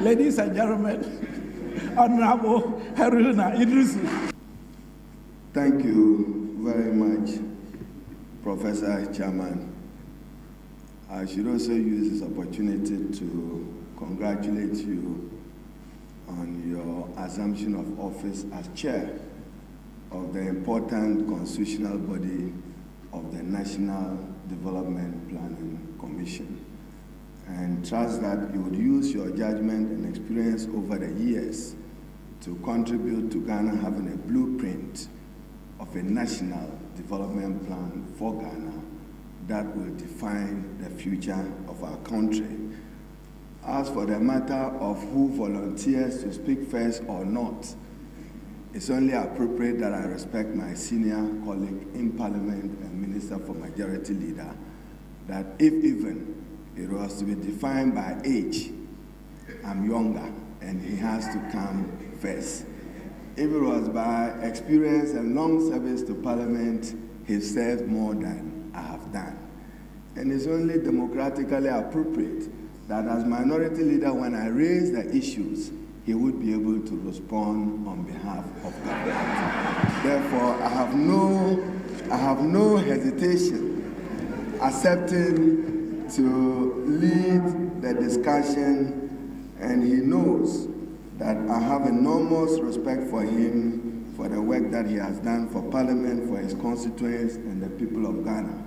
Ladies and gentlemen, Honorable Haruna Iddrisu. Thank you very much, Professor Chairman. I should also use this opportunity to congratulate you on your assumption of office as chair of the important constitutional body of the National Development Planning Commission, and trust that you would use your judgment and experience over the years to contribute to Ghana having a blueprint of a national development plan for Ghana that will define the future of our country. As for the matter of who volunteers to speak first or not, it's only appropriate that I respect my senior colleague in Parliament and Minister for Majority Leader, that if even it was to be defined by age, I'm younger and he has to come first. If it was by experience and long service to Parliament, he served more than I have done. And it's only democratically appropriate that as minority leader, when I raise the issues, he would be able to respond on behalf of government. Therefore, I have no hesitation accepting to lead the discussion, and he knows that I have enormous respect for him, for the work that he has done for Parliament, for his constituents, and the people of Ghana.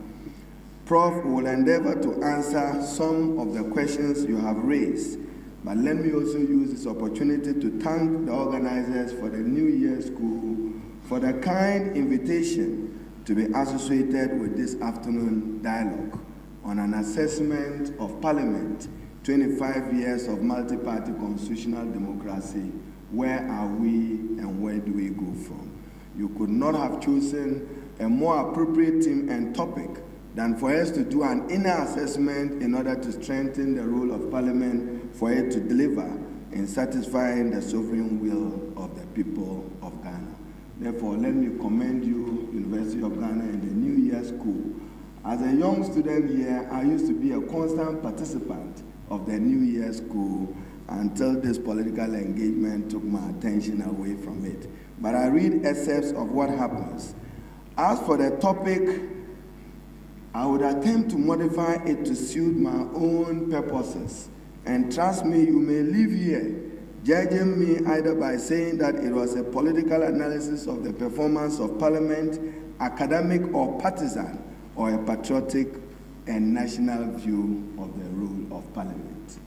Prof will endeavor to answer some of the questions you have raised, but let me also use this opportunity to thank the organizers for the New Year School for the kind invitation to be associated with this afternoon dialogue on an assessment of Parliament, 25 years of multi-party constitutional democracy. Where are we and where do we go from? You could not have chosen a more appropriate theme and topic than for us to do an inner assessment in order to strengthen the role of Parliament for it to deliver in satisfying the sovereign will of the people of Ghana. Therefore, let me commend you, University of Ghana, and the New Year School. As a young student here, I used to be a constant participant of the New Year School until this political engagement took my attention away from it. But I read excerpts of what happens. As for the topic, I would attempt to modify it to suit my own purposes. And trust me, you may leave here judging me either by saying that it was a political analysis of the performance of Parliament, academic or partisan, or a patriotic and national view of the role of Parliament.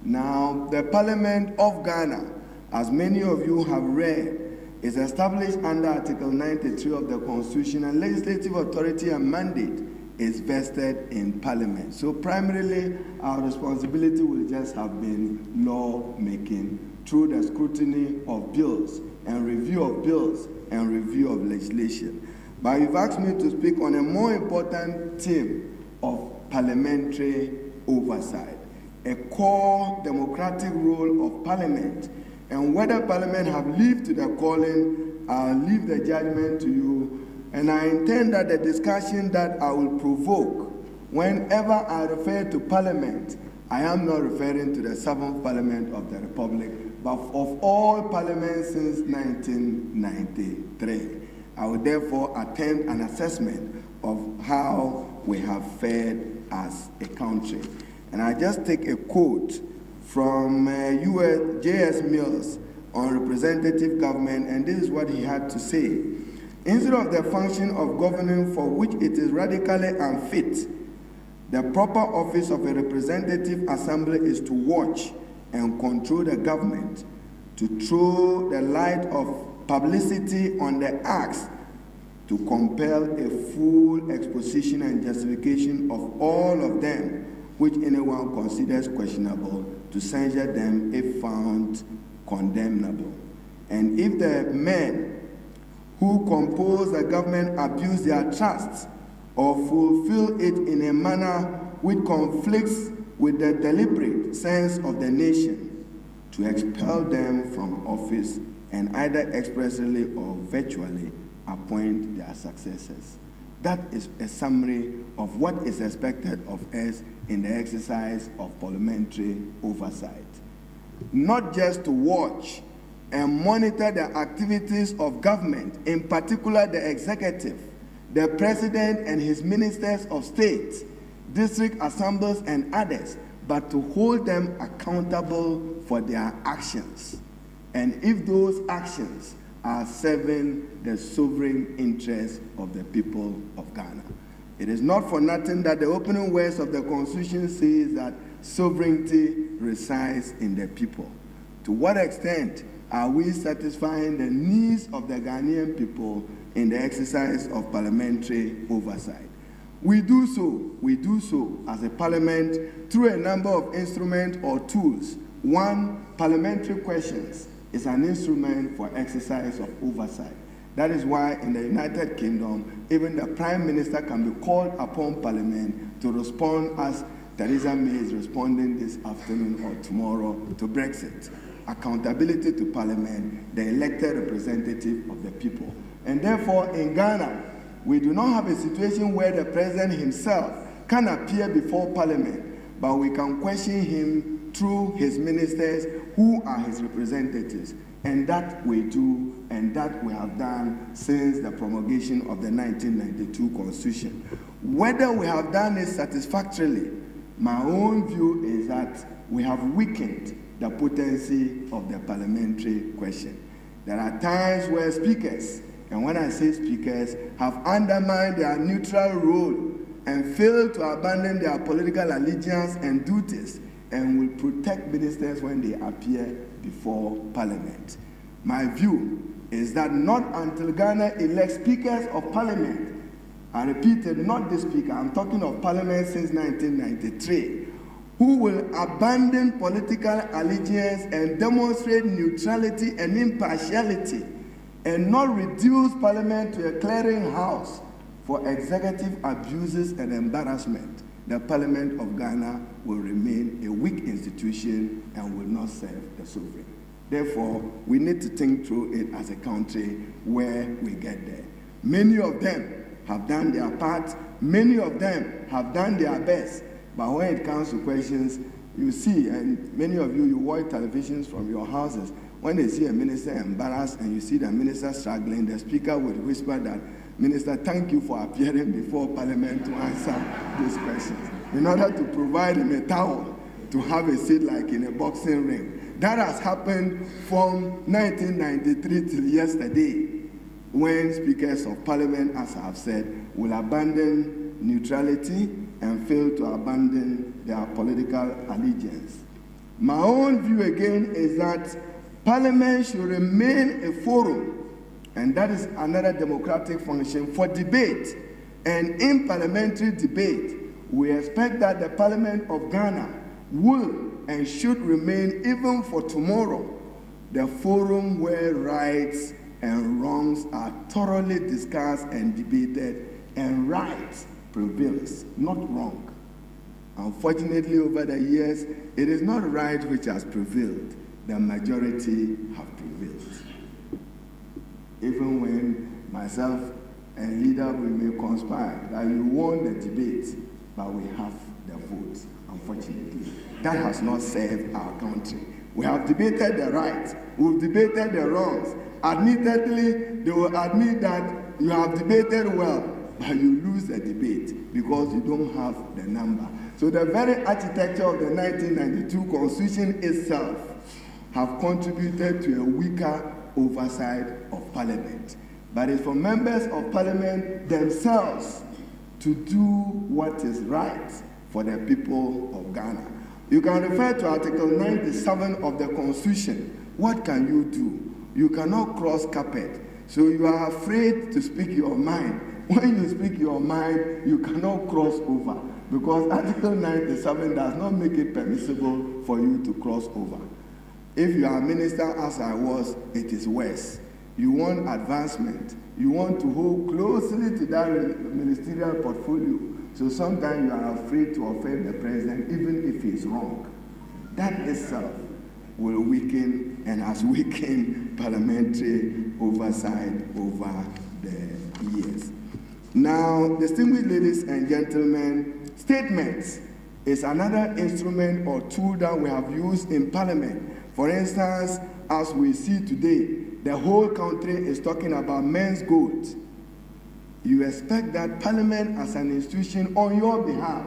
Now, the Parliament of Ghana, as many of you have read, is established under Article 93 of the Constitution, and legislative authority and mandate is vested in Parliament. So primarily, our responsibility will just have been law-making through the scrutiny of bills and review of legislation. But you've asked me to speak on a more important theme of parliamentary oversight, a core democratic role of Parliament, and whether Parliament have lived to the calling, I'll leave the judgment to you. And I intend that the discussion that I will provoke, whenever I refer to Parliament, I am not referring to the 7th Parliament of the Republic, but of all parliaments since 1993. I will therefore attempt an assessment of how we have fared as a country. And I just take a quote from J.S. Mills on representative government, and this is what he had to say. Instead of the function of governing for which it is radically unfit, the proper office of a representative assembly is to watch and control the government, to throw the light of publicity on the acts, to compel a full exposition and justification of all of them which anyone considers questionable, to censure them if found condemnable. And if the men who compose the government abuse their trust or fulfill it in a manner which conflicts with the deliberate sense of the nation, to expel them from office and either expressly or virtually appoint their successors. That is a summary of what is expected of us in the exercise of parliamentary oversight. not just to watch and monitor the activities of government, in particular the executive, the president and his ministers of state, district assemblies and others, but to hold them accountable for their actions. And if those actions are serving the sovereign interests of the people of Ghana. It is not for nothing that the opening words of the Constitution says that sovereignty resides in the people. To what extent are we satisfying the needs of the Ghanaian people in the exercise of parliamentary oversight? We do so as a parliament through a number of instruments or tools. One, parliamentary questions is an instrument for exercise of oversight. That is why in the United Kingdom, even the Prime Minister can be called upon Parliament to respond as Theresa May is responding this afternoon or tomorrow to Brexit. Accountability to Parliament, the elected representative of the people. And therefore, in Ghana, we do not have a situation where the President himself can appear before Parliament, but we can question him through his ministers who are his representatives. And that we do, and that we have done since the promulgation of the 1992 Constitution. Whether we have done it satisfactorily, my own view is that we have weakened the potency of the parliamentary question. There are times where speakers, and when I say speakers, have undermined their neutral role and failed to abandon their political allegiance and duties, and will protect ministers when they appear before Parliament. My view is that not until Ghana elects speakers of Parliament, I repeated, not the speaker, I'm talking of Parliament since 1993, who will abandon political allegiance and demonstrate neutrality and impartiality, and not reduce Parliament to a clearinghouse for executive abuses and embarrassment, the Parliament of Ghana will remain a weak institution and will not serve the sovereign. Therefore, we need to think through it as a country where we get there. Many of them have done their part, many of them have done their best, but when it comes to questions, you see, and many of you watch televisions from your houses, when they see a minister embarrassed and you see the minister struggling, the speaker would whisper that, "Minister, thank you for appearing before Parliament to answer these questions," in order to provide him a towel to have a seat like in a boxing ring. That has happened from 1993 till yesterday, when speakers of Parliament, as I have said, will abandon neutrality and fail to abandon their political allegiance. My own view again is that Parliament should remain a forum, and that is another democratic function, for debate. And in parliamentary debate, we expect that the Parliament of Ghana will and should remain, even for tomorrow, the forum where rights and wrongs are thoroughly discussed and debated, and right prevails, not wrong. Unfortunately, over the years, it is not right which has prevailed. The majority have prevailed. Even when myself and leader, we may conspire that you won the debate, but we have the vote, unfortunately. That has not served our country. We have debated the rights, we've debated the wrongs. Admittedly, they will admit that you have debated well, but you lose the debate because you don't have the number. So the very architecture of the 1992 Constitution itself have contributed to a weaker oversight of Parliament. But it's for members of Parliament themselves to do what is right for the people of Ghana. You can refer to Article 97 of the Constitution. What can you do? You cannot cross carpet. So you are afraid to speak your mind. When you speak your mind, you cannot cross over, because Article 97 does not make it permissible for you to cross over. If you are a minister, as I was, it is worse. You want advancement. You want to hold closely to that ministerial portfolio. So sometimes you are afraid to offend the president, even if he is wrong. That itself will weaken and has weakened parliamentary oversight over the years. Now, distinguished ladies and gentlemen, statements is another instrument or tool that we have used in Parliament. For instance, as we see today, the whole country is talking about men's gold. You expect that Parliament as an institution on your behalf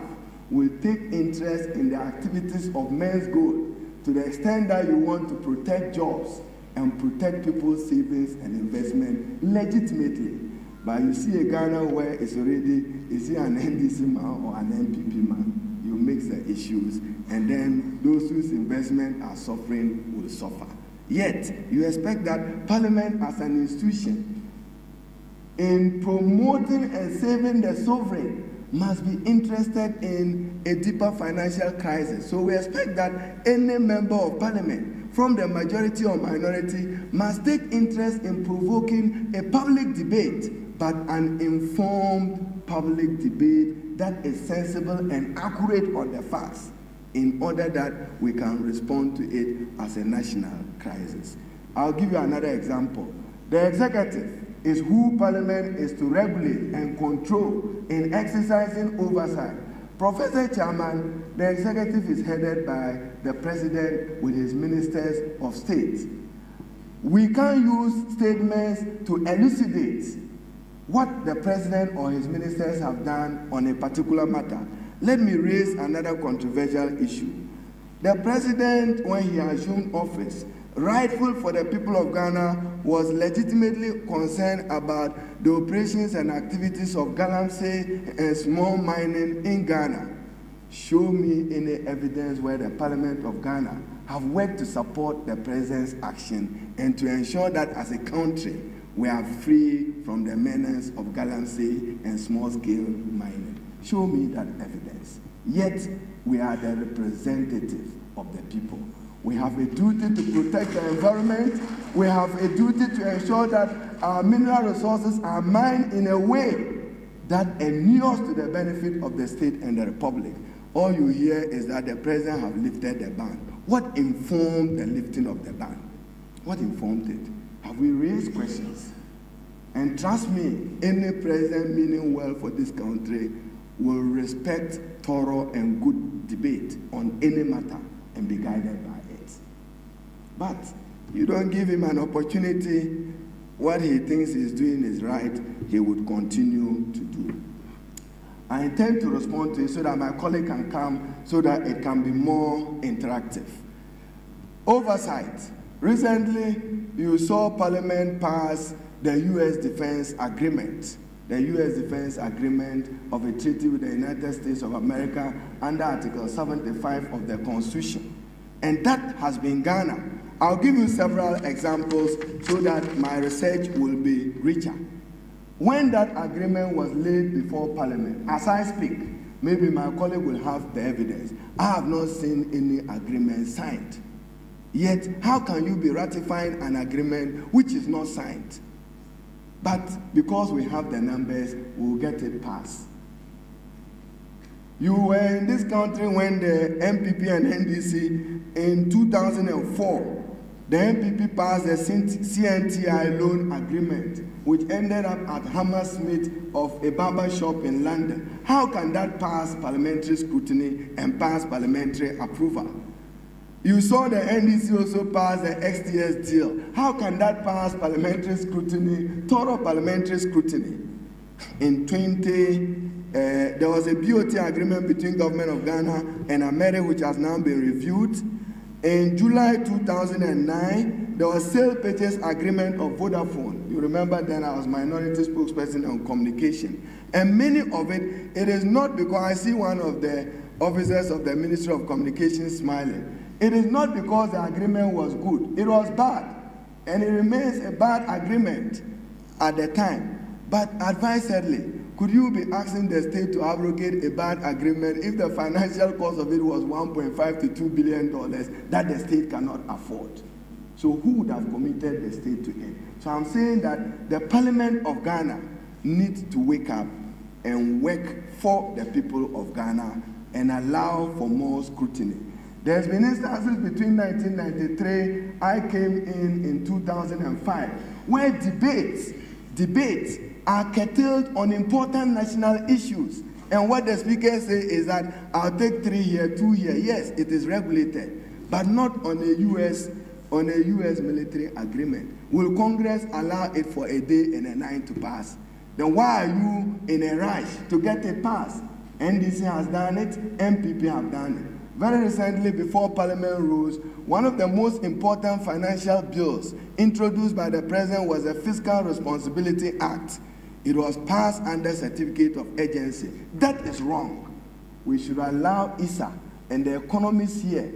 will take interest in the activities of men's gold to the extent that you want to protect jobs and protect people's savings and investment legitimately. But you see a Ghana where it's already, is he an NDC man or an MPP man? You mix the issues, and then those whose investment are suffering will suffer. Yet, you expect that Parliament as an institution, in promoting and saving the sovereign, must be interested in a deeper financial crisis. So we expect that any member of Parliament, from the majority or minority, must take interest in provoking a public debate, but an informed public debate that is sensible and accurate on the facts, in order that we can respond to it as a national crisis. I'll give you another example. The executive is who Parliament is to regulate and control in exercising oversight. Professor Chairman, the executive is headed by the President with his ministers of state. We can use statements to elucidate what the President or his ministers have done on a particular matter. Let me raise another controversial issue. The President, when he assumed office, rightful for the people of Ghana, was legitimately concerned about the operations and activities of galamsey and small mining in Ghana. Show me any evidence where the Parliament of Ghana have worked to support the President's action and to ensure that as a country we are free from the menace of galamsey and small-scale mining. Show me that evidence. Yet, we are the representative of the people. We have a duty to protect the environment. We have a duty to ensure that our mineral resources are mined in a way that endures to the benefit of the state and the republic. All you hear is that the President have lifted the ban. What informed the lifting of the ban? What informed it? Have we raised questions? And trust me, any President meaning well for this country will respect thorough and good debate on any matter and be guided by it. But you don't give him an opportunity, what he thinks he's doing is right, he would continue to do. I intend to respond to it so that my colleague can come, so that it can be more interactive. Oversight. Recently, you saw Parliament pass the U.S. Defense Agreement. The U.S. Defense Agreement of a treaty with the United States of America under Article 75 of the Constitution. And that has been Ghana. I'll give you several examples so that my research will be richer. When that agreement was laid before Parliament, as I speak, maybe my colleague will have the evidence. I have not seen any agreement signed. Yet, how can you be ratifying an agreement which is not signed? But because we have the numbers, we'll get it passed. You were in this country when the MPP and NDC in 2004, the MPP passed the CNTI loan agreement, which ended up at Hammersmith of a barber shop in London. How can that pass parliamentary scrutiny and pass parliamentary approval? You saw the NDC also pass the XTS deal. How can that pass parliamentary scrutiny, thorough parliamentary scrutiny? In there was a BOT agreement between government of Ghana and America, which has now been reviewed. In July 2009, there was sale purchase agreement of Vodafone. You remember then I was minority spokesperson on communication. And many of it is not because I see one of the officers of the Ministry of Communication smiling. It is not because the agreement was good. It was bad. And it remains a bad agreement at the time. But advisedly, could you be asking the state to abrogate a bad agreement if the financial cost of it was $1.5 to $2 billion that the state cannot afford? So who would have committed the state to it? So I'm saying that the Parliament of Ghana needs to wake up and work for the people of Ghana and allow for more scrutiny. There's been instances between 1993, I came in 2005, where debates are curtailed on important national issues. And what the speaker says is that I'll take 3 here, 2 here. Yes, it is regulated. but not on a U.S. military agreement. Will Congress allow it for a day and a night to pass? Then why are you in a rush to get it passed? NDC has done it, MPP have done it. Very recently, before Parliament rules, one of the most important financial bills introduced by the President was the Fiscal Responsibility Act. It was passed under certificate of urgency. That is wrong. We should allow ISA and the economists here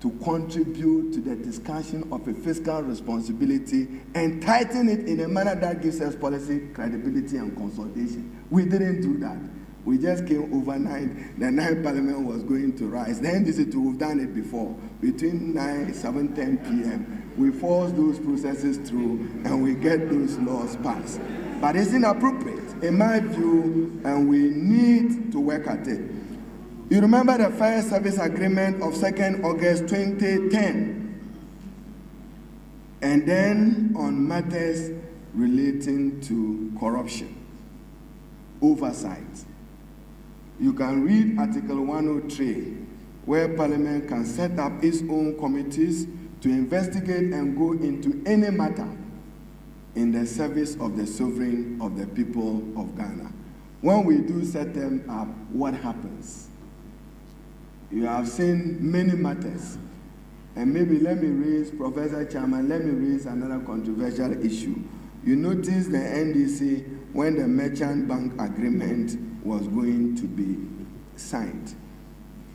to contribute to the discussion of a fiscal responsibility and tighten it in a manner that gives us policy credibility and consultation. We didn't do that. We just came overnight. The night Parliament was going to rise. The NDC too, we've done it before. Between 9, 7, 10 p.m., we force those processes through and we get those laws passed. But it's inappropriate, in my view, and we need to work at it. You remember the Fire Service Agreement of 2nd August 2010. And then on matters relating to corruption, oversight. You can read Article 103, where Parliament can set up its own committees to investigate and go into any matter in the service of the sovereign of the people of Ghana. When we do set them up, what happens? You have seen many matters. And maybe let me raise, Professor Chairman, let me raise another controversial issue. You notice the NDC, when the merchant bank agreement was going to be signed,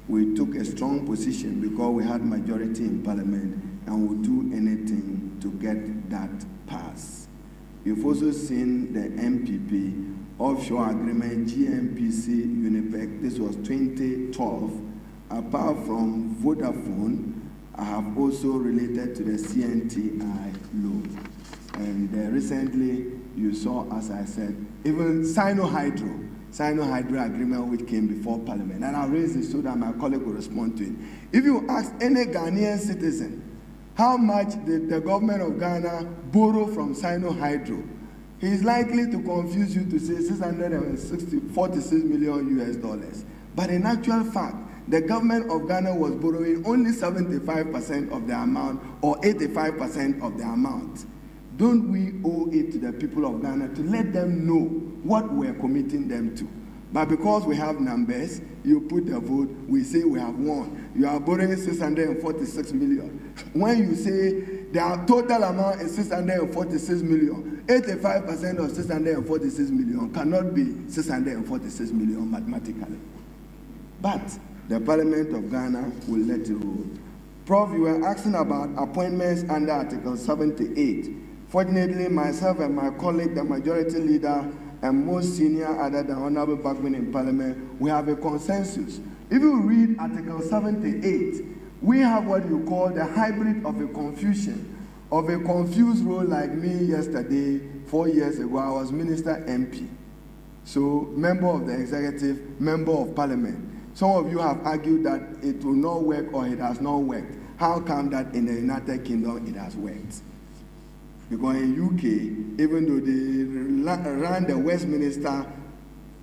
we took a strong position because we had majority in Parliament and would do anything to get that passed. You've also seen the MPP offshore agreement, GMPC, Unipec. This was 2012. Apart from Vodafone, I have also related to the CNTI loan. And recently, you saw, as I said, even Sino-Hydro agreement which came before Parliament. And I'll raise it so that my colleague will respond to it. If you ask any Ghanaian citizen how much did the government of Ghana borrow from Sino-Hydro, he is likely to confuse you to say $646 million US. But in actual fact, the government of Ghana was borrowing only 75% of the amount or 85% of the amount. Don't we owe it to the people of Ghana to let them know what we're committing them to? But because we have numbers, you put the vote, we say we have won. You are borrowing 646 million. When you say the total amount is 646 million, 85% of 646 million cannot be 646 million mathematically. But the Parliament of Ghana will let it roll. Prof, you were asking about appointments under Article 78. Fortunately, myself and my colleague, the majority leader, and most senior other than Honorable Bagman in Parliament, we have a consensus. If you read Article 78, we have what you call the hybrid of a confusion, of a confused role like me yesterday, 4 years ago, I was Minister MP. So, member of the executive, member of Parliament. Some of you have argued that it will not work or it has not worked. How come that in the United Kingdom it has worked? Because in UK, even though they run the Westminster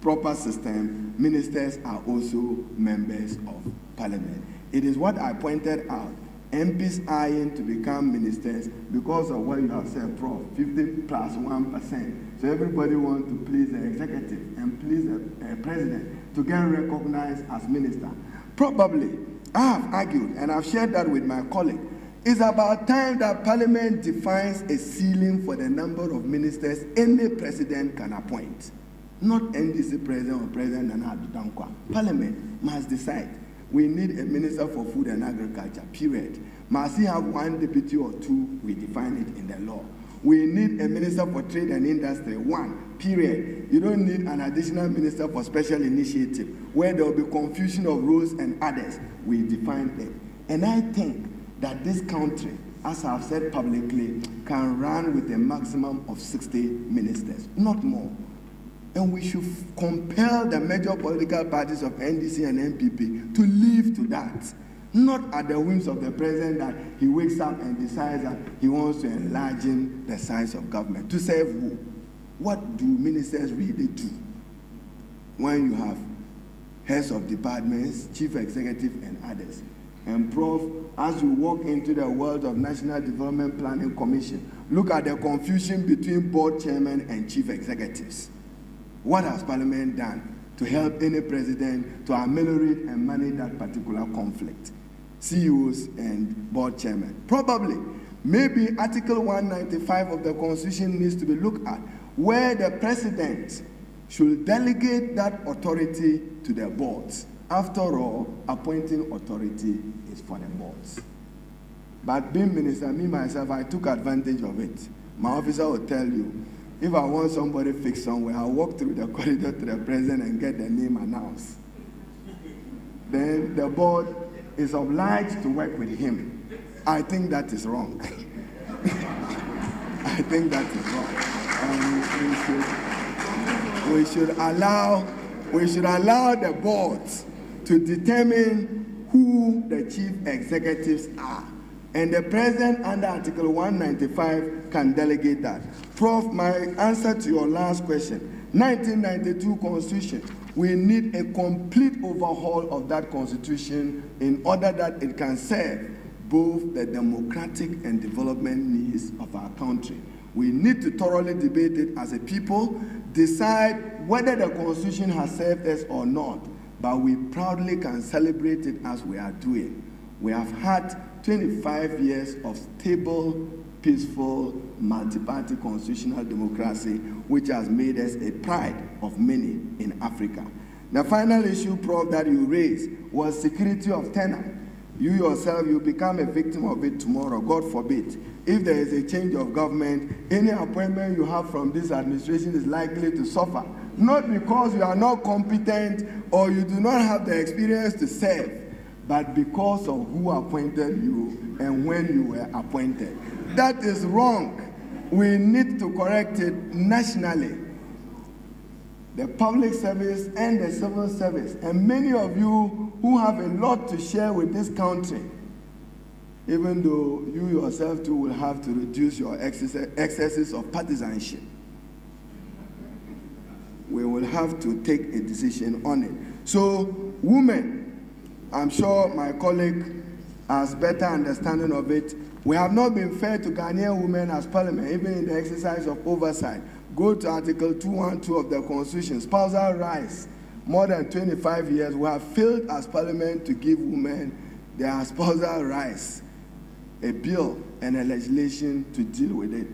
proper system, ministers are also members of Parliament. It is what I pointed out. MPs eyeing to become ministers because of what you have said, Prof, 50 plus 1%. So everybody wants to please the executive and please the president to get recognized as minister. Probably, I have argued, and I've shared that with my colleague, it's about time that Parliament defines a ceiling for the number of ministers any president can appoint. Not NDC president or President Nana Addo Dankwa. Parliament must decide. We need a minister for food and agriculture, period. Must he have one deputy or two? We define it in the law. We need a minister for trade and industry, one, period. You don't need an additional minister for special initiative, where there will be confusion of roles and others. We define it. And I think that this country, as I've said publicly, can run with a maximum of 60 ministers, not more. And we should compel the major political parties of NDC and MPP to live to that. Not at the whims of the president that he wakes up and decides that he wants to enlarge the size of government. To serve who? What do ministers really do? When you have heads of departments, chief executive and others. And Prof, as you walk into the world of National Development Planning Commission, look at the confusion between board chairmen and chief executives. What has Parliament done to help any president to ameliorate and manage that particular conflict? CEOs and board chairmen. Probably, maybe Article 195 of the Constitution needs to be looked at, where the president should delegate that authority to the boards. After all, appointing authority is for the boards. But being minister, me myself, I took advantage of it. My officer will tell you, if I want somebody fixed somewhere, I'll walk through the corridor to the president and get the name announced. Then the board is obliged to work with him. I think that is wrong. I think that is wrong. We should allow the boards to determine who the chief executives are. And the president under Article 195 can delegate that. Prof, my answer to your last question, 1992 Constitution, we need a complete overhaul of that Constitution in order that it can serve both the democratic and development needs of our country. We need to thoroughly debate it as a people, decide whether the Constitution has served us or not, but we proudly can celebrate it as we are doing. We have had 25 years of stable, peaceful, multi-party constitutional democracy, which has made us a pride of many in Africa. The final issue, Prof, that you raised was security of tenure. You yourself, you become a victim of it tomorrow, God forbid. If there is a change of government, any appointment you have from this administration is likely to suffer. Not because you are not competent or you do not have the experience to serve, but because of who appointed you and when you were appointed. That is wrong. We need to correct it nationally. The public service and the civil service, and many of you who have a lot to share with this country, even though you yourself too will have to reduce your excesses of partisanship. We will have to take a decision on it. So, women, I'm sure my colleague has better understanding of it. We have not been fair to Ghanaian women as parliament, even in the exercise of oversight. Go to Article 212 of the Constitution, spousal rights. More than 25 years, we have failed as parliament to give women their spousal rights, a bill and a legislation to deal with it.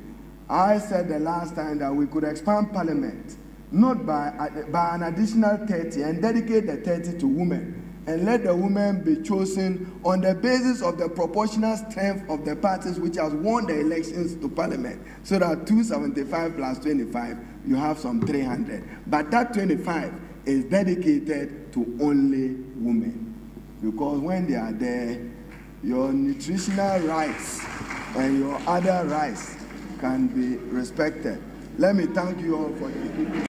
I said the last time that we could expand parliament, not by an additional 30 and dedicate the 30 to women, and let the women be chosen on the basis of the proportional strength of the parties which has won the elections to parliament, so that 275 plus 25, you have some 300. But that 25 is dedicated to only women. Because when they are there, your nutritional rights and your other rights can be respected. Let me thank you all for the